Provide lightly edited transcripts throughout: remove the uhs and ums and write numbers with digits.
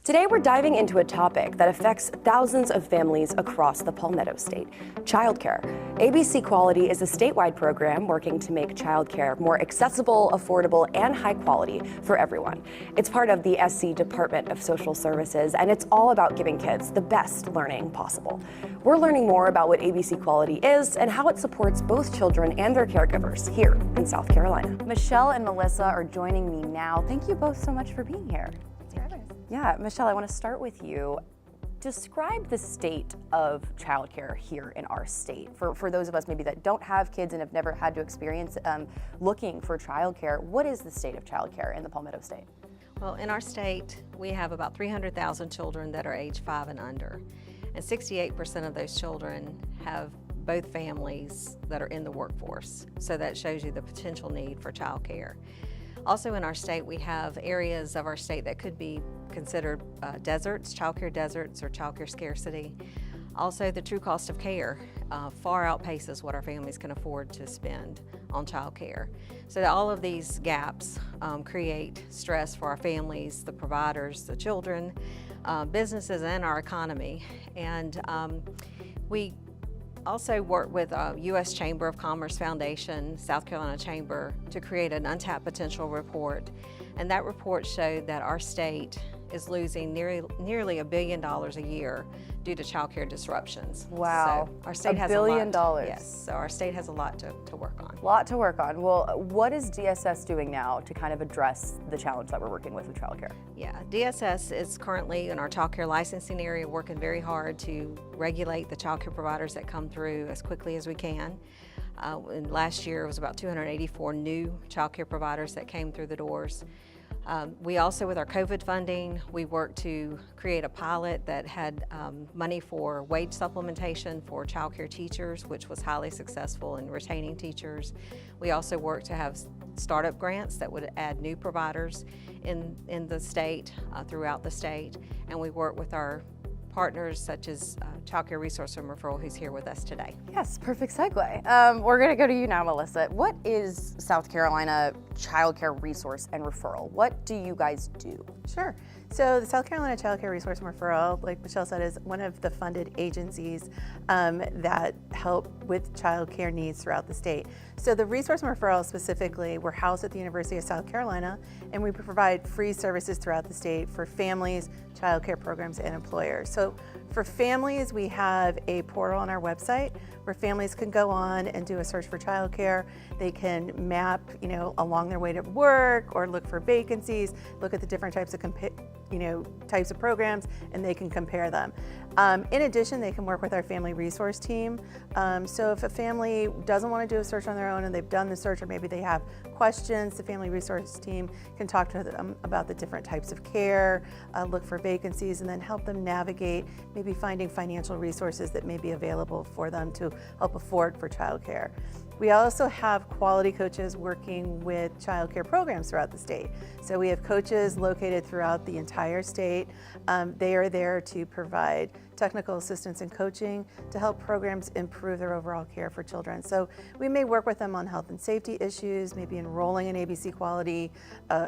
Today we're diving into a topic that affects thousands of families across the Palmetto State, childcare. ABC Quality is a statewide program working to make childcare more accessible, affordable, and high quality for everyone. It's part of the SC Department of Social Services, and it's all about giving kids the best learning possible. We're learning more about what ABC Quality is and how it supports both children and their caregivers here in South Carolina. Michelle and Melissa are joining me now. Thank you both so much for being here. Yeah, Michelle, I want to start with you. Describe the state of childcare here in our state. For those of us maybe that don't have kids and have never had to experience looking for childcare, what is the state of childcare in the Palmetto State? Well, in our state, we have about 300,000 children that are age 5 and under. And 68% of those children have both families that are in the workforce. So that shows you the potential need for childcare. Also in our state, we have areas of our state that could be considered deserts, childcare deserts, or childcare scarcity. Also, the true cost of care far outpaces what our families can afford to spend on childcare. So all of these gaps create stress for our families, the providers, the children, businesses, and our economy. And we also work with U.S. Chamber of Commerce Foundation, South Carolina Chamber, to create an untapped potential report. And that report showed that our state is losing nearly $1 billion a year due to childcare disruptions. Wow, so our state has $1 billion. Yes, so our state has a lot to work on. Lot to work on. Well, what is DSS doing now to kind of address the challenge that we're working with childcare? Yeah, DSS is currently in our childcare licensing area working very hard to regulate the childcare providers that come through as quickly as we can. And last year it was about 284 new childcare providers that came through the doors. We also, with our COVID funding, we worked to create a pilot that had money for wage supplementation for childcare teachers, which was highly successful in retaining teachers. We also worked to have startup grants that would add new providers in the state, throughout the state, and we worked with our partners such as Child Care Resource and Referral, who's here with us today. Yes, perfect segue. We're gonna go to you now, Melissa. What is South Carolina Child Care Resource and Referral? What do you guys do? Sure. So the South Carolina Child Care Resource and Referral, like Michelle said, is one of the funded agencies that help with child care needs throughout the state. So the Resource and Referral specifically, we're housed at the University of South Carolina, and we provide free services throughout the state for families, child care programs, and employers. So for families, we have a portal on our website where families can go on and do a search for childcare. They can map, along their way to work or look for vacancies, look at the different types of types of programs, and they can compare them. In addition, they can work with our family resource team. So if a family doesn't want to do a search on their own and they've done the search, or maybe they have questions, the family resource team can talk to them about the different types of care, look for vacancies, and then help them navigate maybe finding financial resources that may be available for them to help afford for childcare. We also have quality coaches working with child care programs throughout the state. So we have coaches located throughout the entire state. They are there to provide technical assistance and coaching to help programs improve their overall care for children. So we may work with them on health and safety issues, maybe enrolling in ABC Quality,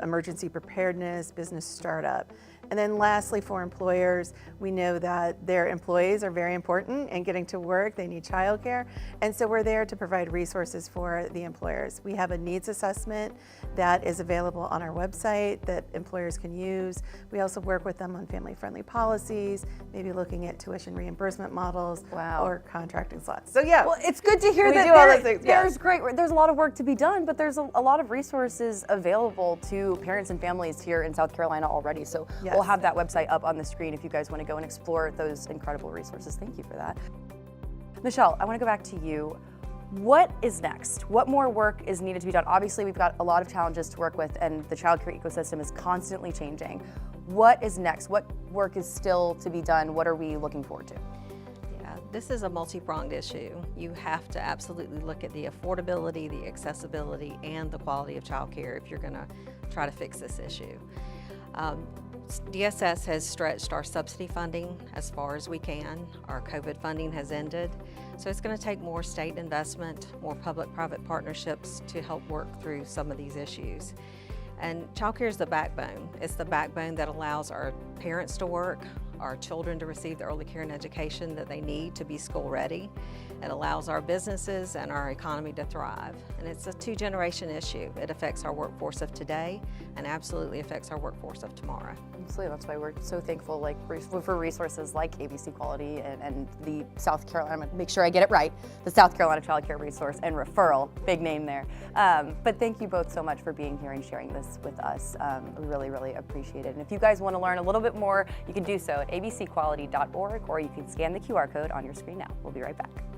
emergency preparedness, business startup. And then lastly, for employers, we know that their employees are very important in getting to work. They need childcare. And so we're there to provide resources for the employers. We have a needs assessment that is available on our website that employers can use. We also work with them on family-friendly policies, maybe looking at tuition reimbursement models. Wow. Or contracting slots. So yeah. Well, it's good to hear we that do all those things. there's there's a lot of work to be done, but there's a lot of resources available to parents and families here in South Carolina already. So Yes. we'll have that website up on the screen if you guys want to go and explore those incredible resources. Thank you for that. Michelle, I want to go back to you. What is next? What more work is needed to be done? Obviously, we've got a lot of challenges to work with, and the childcare ecosystem is constantly changing. What is next? What work is still to be done? What are we looking forward to? Yeah, this is a multi-pronged issue. You have to absolutely look at the affordability, the accessibility, and the quality of childcare if you're going to try to fix this issue. DSS has stretched our subsidy funding as far as we can. Our COVID funding has ended. So it's going to take more state investment, more public-private partnerships to help work through some of these issues. And childcare is the backbone. It's the backbone that allows our parents to work, our children to receive the early care and education that they need to be school ready. It allows our businesses and our economy to thrive. And it's a two-generation issue. It affects our workforce of today and absolutely affects our workforce of tomorrow. Absolutely, that's why we're so thankful for resources like ABC Quality and the South Carolina, I'm gonna make sure I get it right, the South Carolina Child Care Resource and Referral, big name there. But thank you both so much for being here and sharing this with us. We really, really appreciate it. And if you guys want to learn a little bit more, you can do so at abcquality.org or you can scan the QR code on your screen now. We'll be right back.